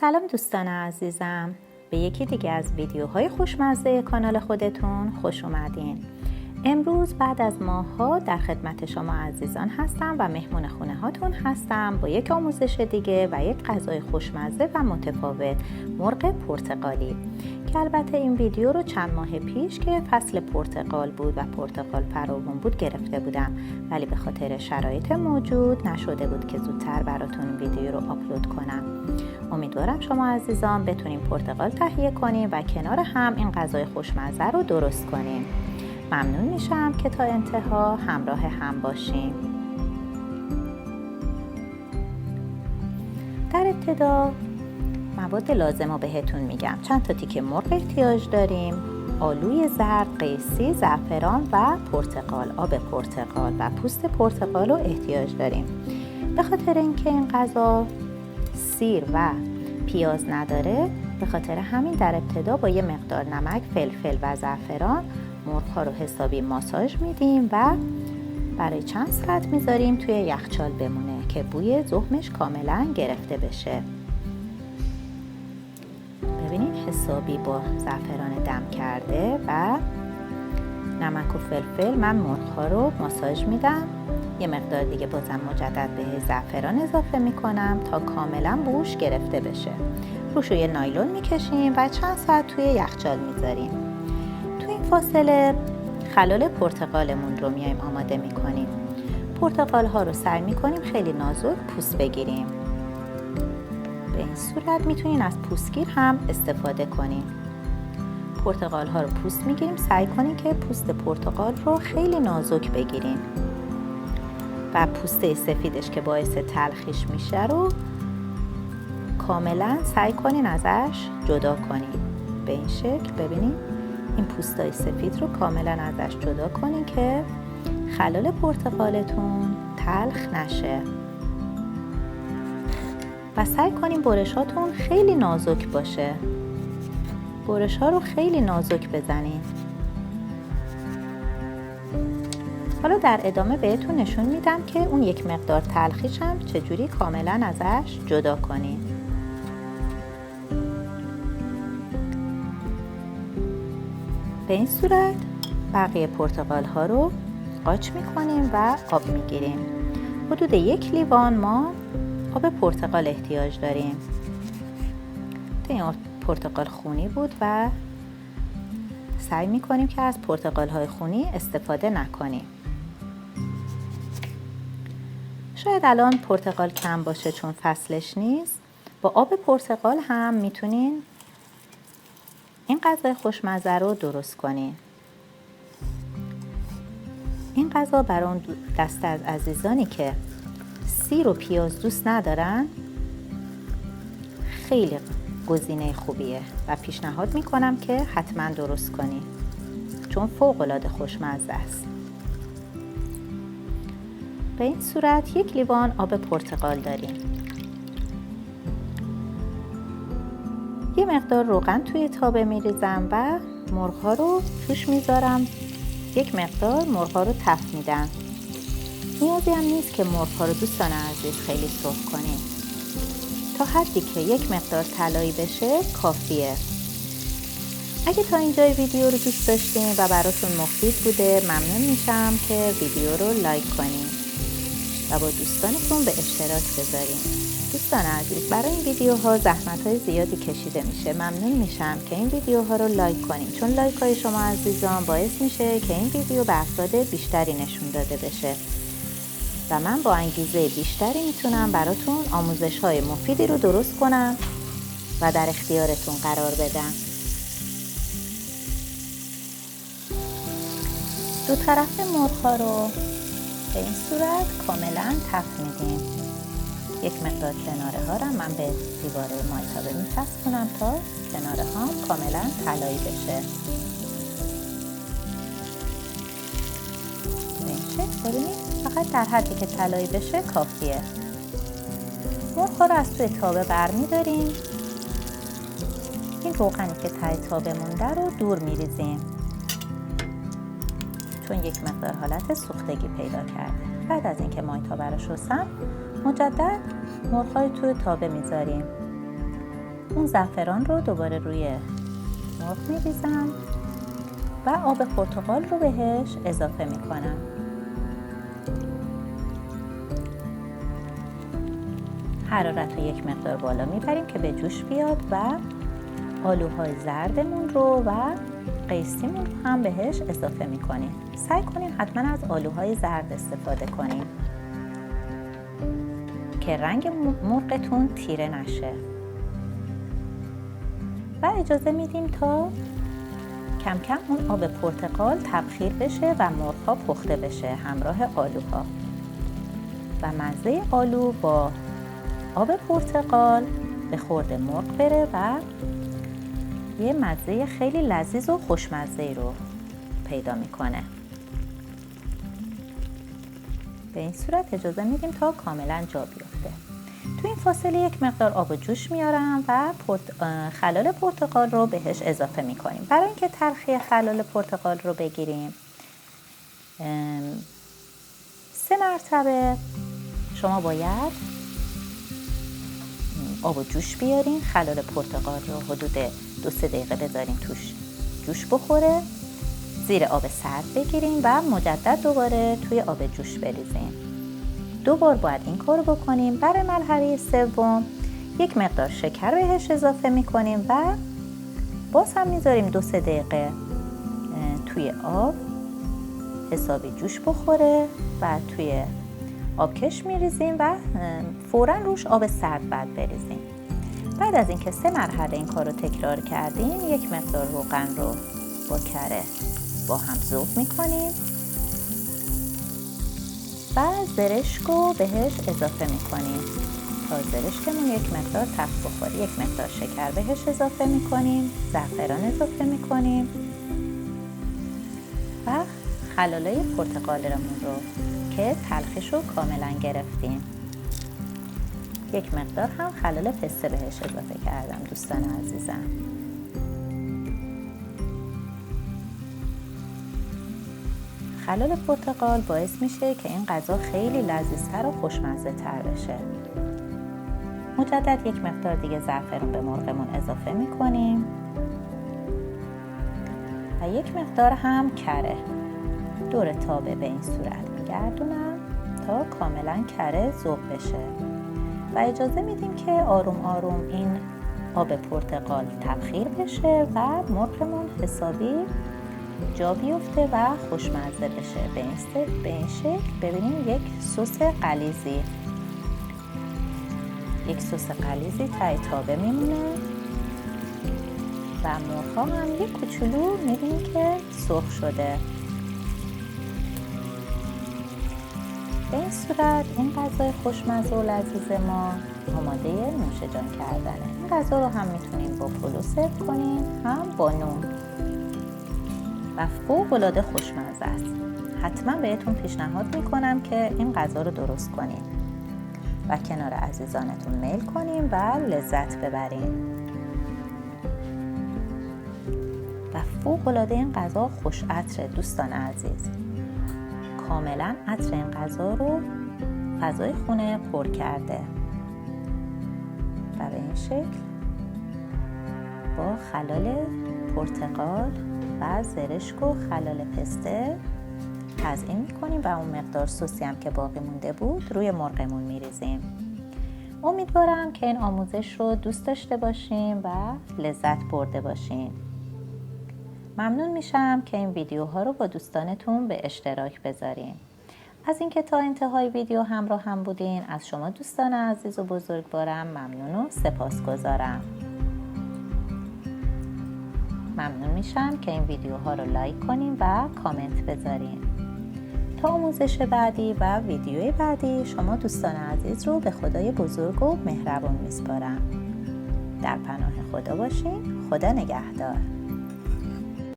سلام دوستان عزیزم، به یکی دیگه از ویدیوهای خوشمزه کانال خودتون خوش اومدین. امروز بعد از ماه‌ها در خدمت شما عزیزان هستم و مهمون خونه هاتون هستم با یک آموزش دیگه و یک غذای خوشمزه و متفاوت، مرغ پرتقالی، که البته این ویدیو رو چند ماه پیش که فصل پرتقال بود و پرتقال فراوون بود گرفته بودم، ولی به خاطر شرایط موجود نشده بود که زودتر براتون این ویدیو رو آپلود کنم. امیدوارم شما عزیزان بتونیم پرتقال تهیه کنیم و کنار هم این غذای خوشمزه رو درست کنیم. ممنون میشم که تا انتها همراه هم باشیم. در ابتدا مواد لازم رو بهتون میگم. چند تا تیکه مرغ احتیاج داریم، آلوی زرد، قیسی، زعفران و پرتقال، آب پرتقال و پوست پرتقال رو احتیاج داریم. به خاطر اینکه این غذا سیر و پیاز نداره، به خاطر همین در ابتدا با یه مقدار نمک، فلفل و زعفران مرغ‌ها رو حسابی ماساژ میدیم و برای چند ساعت میذاریم توی یخچال بمونه که بوی ذوقش کاملا گرفته بشه. ببینید حسابی با زعفران دم کرده و نمک و فلفل من مرغ‌ها رو ماساژ میدم. یه مقدار دیگه بازم مجدد به زعفران اضافه میکنم تا کاملا بوش گرفته بشه. روش رو یه نایلون میکشیم و چند ساعت توی یخچال میذاریم. تو این فاصله خلال پرتقالمون رو میایم آماده میکنیم. پرتقال ها رو سعی میکنیم خیلی نازک پوست بگیریم. به این صورت میتونین از پوستگیر هم استفاده کنین. پرتقال ها رو پوست میگیریم، سعی کنین که پوست پرتقال رو خیلی نازک بگیرین و پوسته سفیدش که باعث تلخیش میشه رو کاملا سعی کنین ازش جدا کنین. به این شکل ببینین این پوستای سفید رو کاملا ازش جدا کنین که خلال پرتقالتون تلخ نشه و سعی کنین برشاتون خیلی نازک باشه. برش ها رو خیلی نازک بزنین. حالا در ادامه بهتون نشون میدم که اون یک مقدار تلخیش هم چجوری کاملا ازش جدا کنین. به این صورت بقیه پرتقال ها رو قاچ میکنیم و آب میگیریم. حدود 1 لیوان ما آب پرتقال احتیاج داریم. این پرتقال خونی بود و سعی میکنیم که از پرتقال های خونی استفاده نکنیم. شاید الان پرتقال کم باشه چون فصلش نیست. با آب پرتقال هم میتونین این غذای خوشمزه رو درست کنین. این غذا برای اون دسته از عزیزانی که سیر و پیاز دوست ندارن خیلی گزینه خوبیه و پیشنهاد میکنم که حتما درست کنین چون فوق العاده خوشمزه است. به این صورت 1 لیوان آب پرتقال داریم. یه مقدار روغن توی تابه میریزم و مرغ‌ها رو توش میذارم. یک مقدار مرغ‌ها رو تفت میدم. نیازی هم نیست که مرغ‌ها رو دوستان عزیز خیلی سرخ کنیم. تا حدی که یک مقدار طلایی بشه کافیه. اگه تا اینجای ویدیو رو دوست داشتین و براتون مفید بوده، ممنون میشم که ویدیو رو لایک کنین و با دوستانتون به اشتراک بذارین. دوستان عزیز، برای این ویدیوها زحمت‌های زیادی کشیده میشه. ممنون میشم که این ویدیوها رو لایک کنین چون لایک های شما عزیزان باعث میشه که این ویدیو به افراد بیشتری نشون داده بشه و من با انگیزه بیشتری میتونم براتون آموزش‌های مفیدی رو درست کنم و در اختیارتون قرار بدم. دو طرف مرغ‌ها رو به این صورت کاملا تفت میدیم. یک مقدار کناره ها رو من به دیواره مایتابه میچسبونم تا کناره ها کاملا طلایی بشه. به این شکل ببینید فقط در حدی که طلایی بشه کافیه. مرغ‌ها رو از توی تابه برمیداریم. این روغنی که ته تابه مونده رو دور میریزیم چون یک مقدار حالت سوختگی پیدا کرده. بعد از اینکه مایتابه رو شستم مجدد مرغ‌های توی تابه میذاریم. اون زعفران رو دوباره روی مرغ می‌ریزم و آب پرتقال رو بهش اضافه می‌کنم. حرارت رو یک مقدار بالا میبریم که به جوش بیاد و آلوهای زردمون رو و قیسیمون رو هم بهش اضافه میکنیم. سعی کنیم حتما از آلوهای زرد استفاده کنیم که رنگ مرغتون تیره نشه و اجازه میدیم تا کم کم اون آب پرتقال تبخیر بشه و مرغ‌ها پخته بشه همراه آلوها و مزه آلو با آب پرتقال به خورد مرغ بره و یه مزه خیلی لذیذ و خوشمزه رو پیدا میکنه. به این صورت اجازه میدیم تا کاملا جا بیفته. تو این فاصله یک مقدار آب جوش میارم و خلال پرتقال رو بهش اضافه میکنیم. برای اینکه تلخی خلال پرتقال رو بگیریم 3 مرتبه شما باید آب و جوش بیارین، خلال پرتقال رو حدود 2-3 دقیقه بذارین توش جوش بخوره، زیر آب سرد بگیرین و مجدد دوباره توی آب جوش بریزین. 2 بار باید این کار بکنیم. برای مرحله سوم یک مقدار شکر بهش اضافه میکنیم و باز هم میذاریم 2-3 دقیقه توی آب حسابی جوش بخوره و توی آبکش میریزیم و فوراً روش آب سرد بعد بریزیم. بعد از اینکه 3 مرحله این کار رو تکرار کردیم یک مقدار روغن رو با کره با هم ذوب میکنیم و زرشک رو بهش اضافه میکنیم تا زرشکمون یک مقدار تفت بخوره. یک مقدار شکر بهش اضافه میکنیم، زعفران اضافه میکنیم و خلالای پرتقالمون رو که تلخیش رو کاملا گرفتیم. یک مقدار هم خلال پسته بهش اضافه کردم دوستان عزیزم. خلال پرتقال باعث میشه که این غذا خیلی لذیذتر و خوشمزه تر بشه. مجدد یک مقدار دیگه زعفران به مرغمون اضافه میکنیم و یک مقدار هم کره دور تابه به این صورت میگردونم تا کاملا کره ذوب بشه و اجازه میدیم که آروم آروم این آب پرتقال تبخیر بشه و مرغمون حسابی جا بیفته و خوشمزه بشه. به این شکل ببینیم یک سس غلیظی تای تابه میمونه و مرغ‌ها هم یک کوچولو میبینیم که سرخ شده. به این صورت این غذای خوشمزه و لذیذ ما آماده نوش جان کردنه. این غذا رو هم میتونیم با پلو سرو کنیم هم با نون و فوق‌العاده خوشمزه است. حتما بهتون پیشنهاد میکنم که این غذا رو درست کنید و کنار عزیزانتون میل کنیم و لذت ببریم. و فوق‌العاده این غذا خوش عطره دوستان عزیز. کاملا عطر این غذا رو فضای خونه پر کرده و به این شکل با خلال پرتقال و زرشک و خلال پسته تزیین میکنیم و اون مقدار سوسی هم که باقی مونده بود روی مرغمون میریزیم. امیدوارم که این آموزش رو دوست داشته باشیم و لذت برده باشیم. ممنون میشم که این ویدیوها رو با دوستانتون به اشتراک بذارین. از اینکه تا انتهای ویدیو همراه هم بودین از شما دوستان عزیز و بزرگوارم ممنون و سپاسگزارم. ممنون میشم که این ویدیوها رو لایک کنین و کامنت بذارین. تا آموزش بعدی و ویدیوی بعدی شما دوستان عزیز رو به خدای بزرگ و مهربان میسپارم. در پناه خدا باشین. خدا نگهدار.